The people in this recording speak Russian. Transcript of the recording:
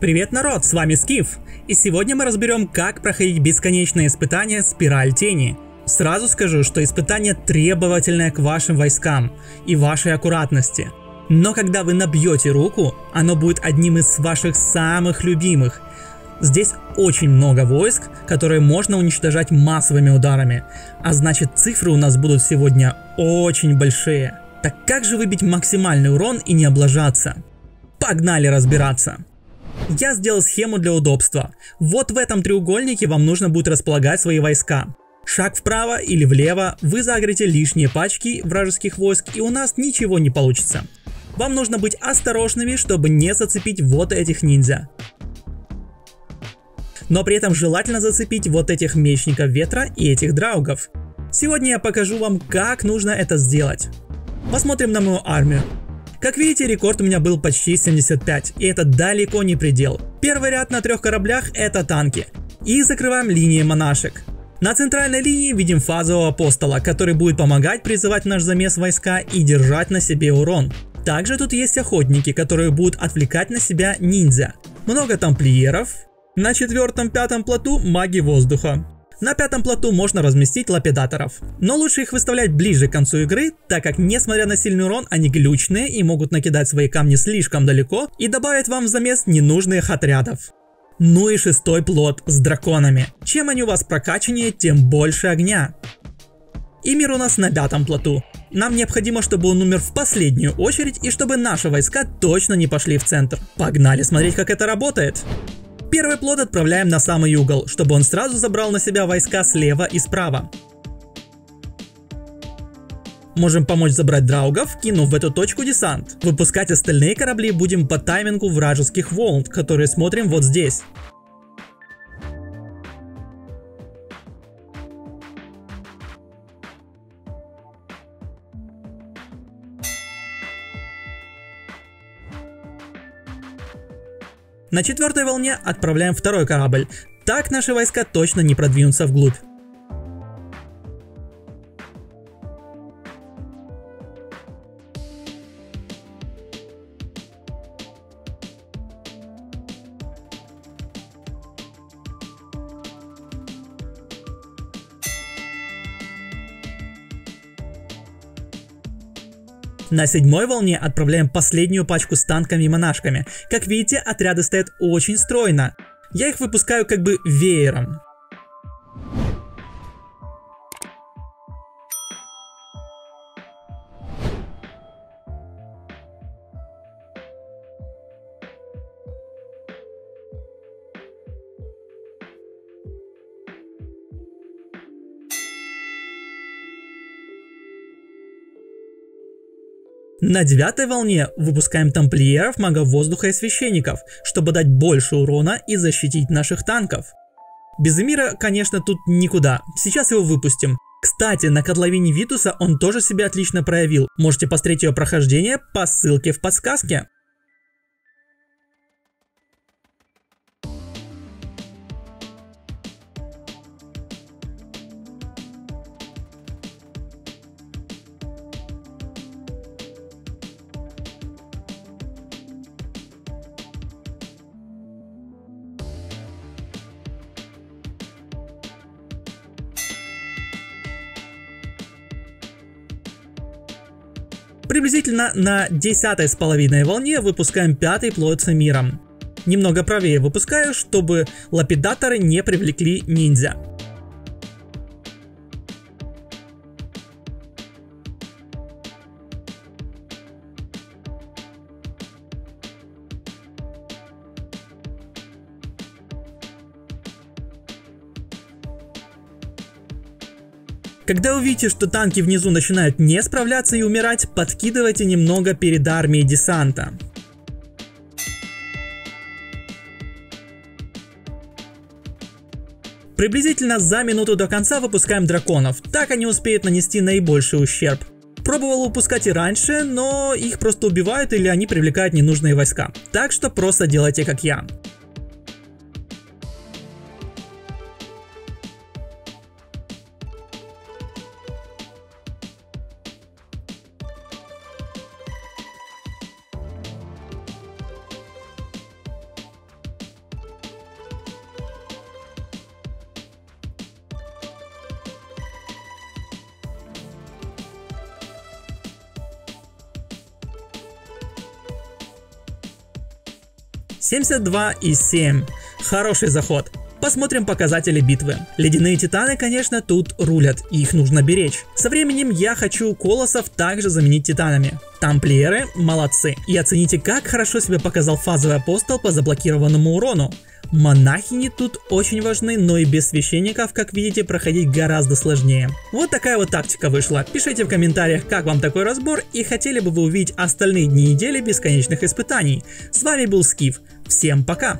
Привет, народ, с вами Скиф, и сегодня мы разберем, как проходить бесконечное испытание «Спираль тени». Сразу скажу, что испытание требовательное к вашим войскам и вашей аккуратности. Но когда вы набьете руку, оно будет одним из ваших самых любимых. Здесь очень много войск, которые можно уничтожать массовыми ударами, а значит цифры у нас будут сегодня очень большие. Так как же выбить максимальный урон и не облажаться? Погнали разбираться! Я сделал схему для удобства. Вот в этом треугольнике вам нужно будет располагать свои войска. Шаг вправо или влево, вы загрите лишние пачки вражеских войск, и у нас ничего не получится. Вам нужно быть осторожными, чтобы не зацепить вот этих ниндзя. Но при этом желательно зацепить вот этих мечников ветра и этих драугов. Сегодня я покажу вам, как нужно это сделать. Посмотрим на мою армию. Как видите, рекорд у меня был почти 75, и это далеко не предел. Первый ряд на 3 кораблях это танки. И закрываем линии монашек. На центральной линии видим фазового апостола, который будет помогать призывать в наш замес войска и держать на себе урон. Также тут есть охотники, которые будут отвлекать на себя ниндзя. Много тамплиеров. На 4-5 плоту маги воздуха. На 5 плоту можно разместить лапидаторов, но лучше их выставлять ближе к концу игры, так как несмотря на сильный урон, они глючные и могут накидать свои камни слишком далеко и добавить вам в замес ненужных отрядов. Ну и 6-й плот с драконами. Чем они у вас прокачаннее, тем больше огня. И мир у нас на 5 плоту. Нам необходимо, чтобы он умер в последнюю очередь и чтобы наши войска точно не пошли в центр. Погнали смотреть, как это работает. Первый плот отправляем на самый угол, чтобы он сразу забрал на себя войска слева и справа. Можем помочь забрать драугов, кинув в эту точку десант. Выпускать остальные корабли будем по таймингу вражеских волн, которые смотрим вот здесь. На 4-й волне отправляем 2-й корабль, так наши войска точно не продвинутся вглубь. На 7-й волне отправляем последнюю пачку с танками и монашками. Как видите, отряды стоят очень стройно. Я их выпускаю как бы веером. На 9-й волне выпускаем тамплиеров, магов воздуха и священников, чтобы дать больше урона и защитить наших танков. Без Эмира, конечно, тут никуда, сейчас его выпустим. Кстати, на котловине Витуса он тоже себя отлично проявил, можете посмотреть ее прохождение по ссылке в подсказке. Приблизительно на 10-й с половиной волне выпускаем 5-й плот с Эмиром. Немного правее выпускаю, чтобы лапидаторы не привлекли ниндзя. Когда увидите, что танки внизу начинают не справляться и умирать, подкидывайте немного перед армией десанта. Приблизительно за минуту до конца выпускаем драконов, так они успеют нанести наибольший ущерб. Пробовал выпускать и раньше, но их просто убивают или они привлекают ненужные войска, так что просто делайте как я. 72,7. Хороший заход. Посмотрим показатели битвы. Ледяные титаны, конечно, тут рулят, их нужно беречь. Со временем я хочу колоссов также заменить титанами. Тамплиеры молодцы. И оцените, как хорошо себя показал фазовый апостол по заблокированному урону. Монахини тут очень важны, но и без священников, как видите, проходить гораздо сложнее. Вот такая вот тактика вышла. Пишите в комментариях, как вам такой разбор и хотели бы вы увидеть остальные дни недели бесконечных испытаний. С вами был Скиф. Всем пока!